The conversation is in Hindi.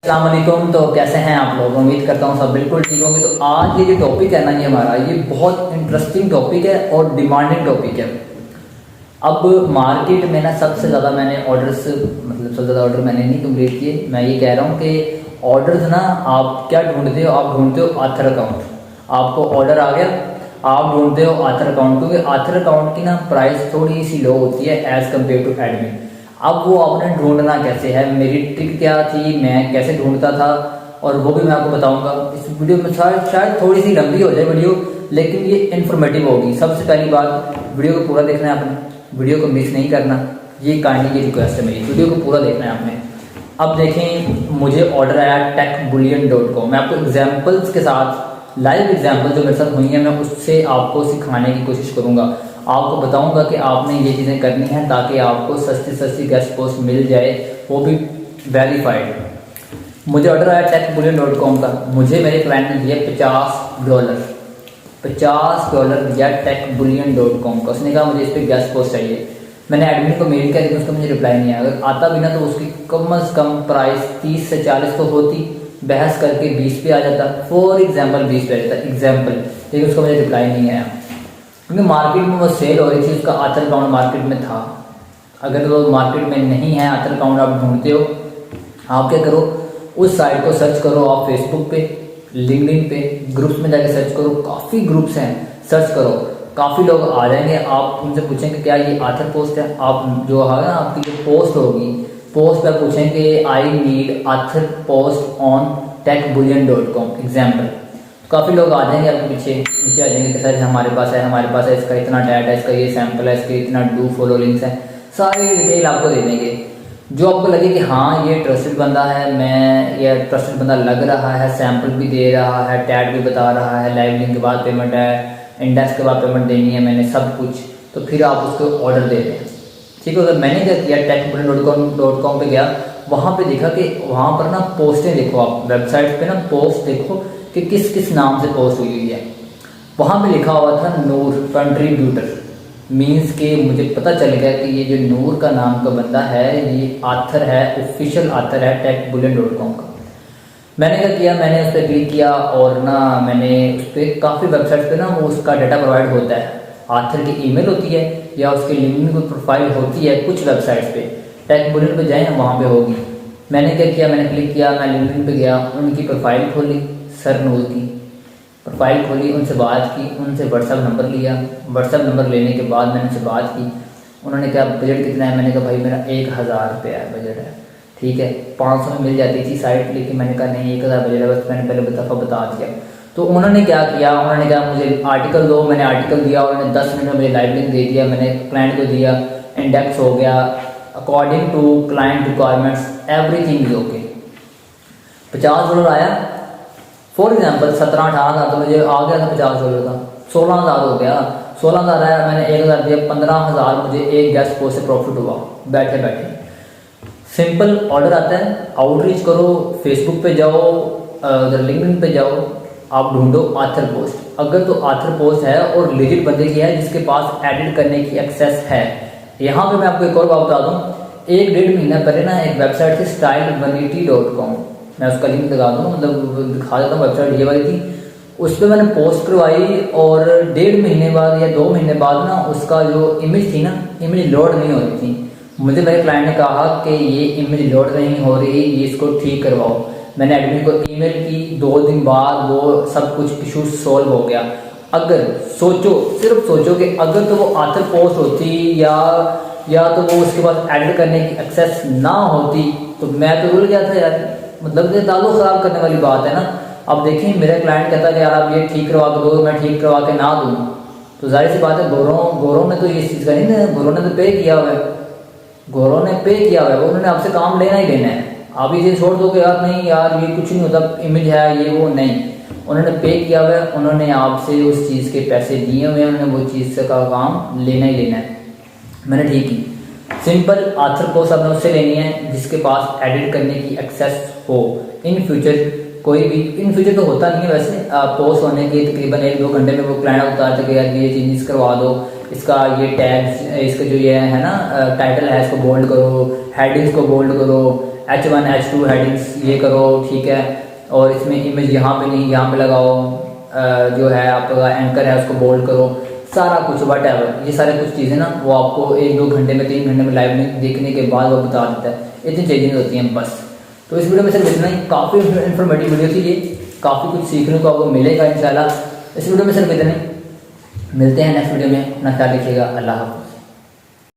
अस्सलाम वालेकुम। तो कैसे हैं आप लोग? उम्मीद करता हूँ सब बिल्कुल ठीक होंगे। तो आज ये जो टॉपिक है ना, ये हमारा ये बहुत इंटरेस्टिंग टॉपिक है और डिमांडिंग टॉपिक है। अब मार्केट में ना सबसे ज़्यादा मैंने ऑर्डर्स सबसे ज़्यादा ऑर्डर मैंने नहीं कंप्लीट किए। मैं ये कह रहा हूँ कि ऑर्डर्स ना आप क्या ढूंढते हो? आप ढूंढते हो आथर अकाउंट। आपको ऑर्डर आ गया, आप ढूंढते हो आथर अकाउंट, क्योंकि आथर अकाउंट की ना प्राइस थोड़ी सी लो होती है एज़ कम्पेयर टू एडमिन। अब वो आपने ढूंढना कैसे है, मेरी ट्रिक क्या थी, मैं कैसे ढूंढता था, और वो भी मैं आपको बताऊंगा इस वीडियो में। शायद थोड़ी सी लंबी हो जाए वीडियो, लेकिन ये इन्फॉर्मेटिव होगी। सबसे पहली बात, वीडियो को पूरा देखना है आपने, वीडियो को मिस नहीं करना। ये काइंडली की रिक्वेस्ट है मेरी, वीडियो को पूरा देखना है आपने। अब देखें, मुझे ऑर्डर आया techbullion.com। मैं आपको एग्जाम्पल्स के साथ, लाइव एग्जाम्पल जो मेरे साथ हुई हैं, मैं उससे आपको सिखाने की कोशिश करूंगा। आपको बताऊंगा कि आपने ये चीज़ें करनी हैं ताकि आपको सस्ती सस्ती गेस्ट पोस्ट मिल जाए, वो भी वेरीफाइड। मुझे ऑर्डर आया techbullion.com का। मुझे मेरे क्लाइंट ने दिया $50, $50 दिया techbullion.com का। उसने कहा मुझे इस पर गेस्ट पोस्ट चाहिए। मैंने एडमिन को मेल किया, लेकिन उसका मुझे रिप्लाई नहीं आया। अगर आता भी ना तो उसकी कम से कम प्राइस 30 से 40 तो होती, बहस करके 20 पे आ जाता, फॉर एग्जाम्पल 20 पे आ जाता एग्जाम्पल, लेकिन उसका मुझे रिप्लाई नहीं आया, क्योंकि मार्केट में वो सेल हो रही थी, उसका आथर अकाउंट मार्केट में था। अगर वो मार्केट में नहीं है, आथर अकाउंट आप ढूंढते हो, आप क्या करो, उस साइट को सर्च करो। आप फेसबुक पे, लिंक्डइन पे, ग्रुप्स में जाके सर्च करो। काफ़ी ग्रुप्स हैं, सर्च करो, काफ़ी लोग आ जाएंगे। आप उनसे पूछेंगे क्या ये आथर पोस्ट है। आप जो है ना, आपकी जो पोस्ट होगी, पोस्ट पर पूछेंगे I need author post on techbullion.com example. काफ़ी लोग आ जाएंगे आपके पीछे, नीचे आ जाएंगे कि सर हमारे पास है, हमारे पास है, इसका इतना डैट है, इसका ये सैंपल है, इसके इतना डू फॉलो लिंक्स है, सारी डिटेल आपको दे देंगे। जो आपको लगे कि हाँ ये ट्रस्टेड बंदा है, मैं ये ट्रस्टेड बंदा लग रहा है, सैंपल भी दे रहा है, टैग भी बता रहा है, लाइव लिंक के बाद पेमेंट है, इंडेक्स के बाद पेमेंट देनी है, मैंने सब कुछ, तो फिर आप उसको ऑर्डर दे दें। ठीक है। अगर मैंने क्या किया, techbullion.com पे गया, वहाँ पे देखा कि वहाँ पर ना पोस्टें देखो, आप वेबसाइट पे ना पोस्ट देखो कि किस किस नाम से पोस्ट हुई है। वहाँ पे लिखा हुआ था नूर कंट्रीब्यूटर, मीन्स के मुझे पता चल गया कि ये जो नूर का नाम का बंदा है, ये आथर है, ऑफिशियल आथर है techbullion.com का। मैंने क्या किया, मैंने उस पर क्लिक किया और ना मैंने उस पर काफ़ी वेबसाइट पे ना वो उसका डाटा प्रोवाइड होता है, आथर की ईमेल होती है या उसके लिंक्डइन की प्रोफाइल होती है कुछ वेबसाइट्स पे। techbullion पे जाएं, वहाँ पे होगी। मैंने क्या किया, मैंने क्लिक किया, मैं लिंक्डइन पे गया, उनकी प्रोफाइल खोली, सर नूर की प्रोफाइल खोली, उनसे बात की, उनसे व्हाट्सएप नंबर लिया। व्हाट्सएप नंबर लेने के बाद मैंने उनसे बात की। उन्होंने कहा बजट कितना है? मैंने कहा भाई मेरा 1000 रुपये है बजट है। ठीक है, 500 में मिल जाती थी साइट, लेकिन मैंने कहा नहीं 1000 बजट है, बस मैंने पहले दफ़ा बता दिया। तो उन्होंने क्या किया, उन्होंने कहा मुझे आर्टिकल दो, मैंने आर्टिकल दिया, उन्होंने 10 मिनट में मुझे लाइव लिंक दे दिया, मैंने क्लाइंट को दिया, इंडेक्स हो गया according to client requirements, everything is okay. $50 आया, फॉर एग्जाम्पल 17-18 हज़ार तो मुझे आ गया था $50 का, 16,000 हो गया। 16,000 आया, मैंने 1,000 दिया, 15,000 मुझे एक गेस्ट पोस्ट से प्रॉफिट हुआ बैठे बैठे। सिंपल ऑर्डर आता है, आउटरीच करो, फेसबुक पे जाओ, उधर लिंक्डइन पे जाओ, आप ढूंढो आथर पोस्ट। अगर तो आथर पोस्ट है और लेजिट बंदे की है जिसके पास एडिट करने की एक्सेस है। यहाँ पे मैं आपको एक और बात बता दूँ, 1-1.5 महीना पहले ना एक वेबसाइट थी stylevanity.com, मैं उसका लिंक लगा दूँ, मतलब दिखा देता हूँ, वेबसाइट ये वाली थी। उस पर मैंने पोस्ट करवाई और 1.5 महीने बाद या 2 महीने बाद ना उसका जो इमेज थी ना, इमेज लोड नहीं हो रही थी। मुझे मेरे क्लाइंट ने कहा कि ये इमेज लोड नहीं हो रही, ये इसको ठीक करवाओ। मैंने एडमिन को ईमेल की, 2 दिन बाद वो सब कुछ इशू सॉल्व हो गया। अगर सोचो, सिर्फ सोचो कि अगर तो वो आथर पोस्ट होती या तो वो उसके बाद एडिट करने की एक्सेस ना होती, तो मैं तो भूल गया था यार। मतलब ये ताल्लुक ख़राब करने वाली बात है ना। अब देखिए, मेरा क्लाइंट कहता है कि यार आप ये ठीक करवा के दो, मैं ठीक करवा के ना दूँ, तो जाहिर सी बात है गौरव ने तो ये चीज़ करी ना, गौरव ने तो पे किया हुआ है, गौरव ने पे किया हुआ है, उन्होंने आपसे काम लेना ही लेना है। आप इसे छोड़ दो कि यार नहीं यार ये कुछ नहीं होता, इमेज है ये वो, नहीं, उन्होंने पे किया हुआ है, उन्होंने आपसे उस चीज़ के पैसे दिए हुए हैं, उन्होंने वो चीज़ का काम लेना ही लेना है। मैंने ठीक की, सिंपल आथर पोस्ट आपने उससे लेनी है जिसके पास एडिट करने की एक्सेस हो। इन फ्यूचर कोई भी, इन फ्यूचर तो होता नहीं है वैसे, पोस्ट होने के तकरीबन 1-2 घंटे में वो क्लाइंट बताते कि यार ये चेंजेस करवा दो, इसका ये टैग्स, इसका जो ये है ना टाइटल है इसको बोल्ड करो, हेडिंग्स को बोल्ड करो, H1 H2 हेडिंग्स ये करो, ठीक है, और इसमें इमेज यहाँ पे नहीं यहाँ पे लगाओ, जो है आपका एंकर है उसको बोल्ड करो, सारा कुछ वट एवर, ये सारे कुछ चीज़ें ना वो आपको 1-2 घंटे में 3 घंटे में लाइव में देखने के बाद वो बता देता है, इतनी चेंजिंग होती हैं बस। तो इस वीडियो में सिर्फ इतना ही, काफ़ी इन्फॉर्मेटिव वीडियो थी ये, काफ़ी कुछ सीखने को आपको मिलेगा इंशाल्लाह। इस वीडियो में सिर्फ इतना ही, मिलते हैं नेक्स्ट वीडियो में, अपना ख्याल रखिएगा, अल्लाह हाफ़िज़।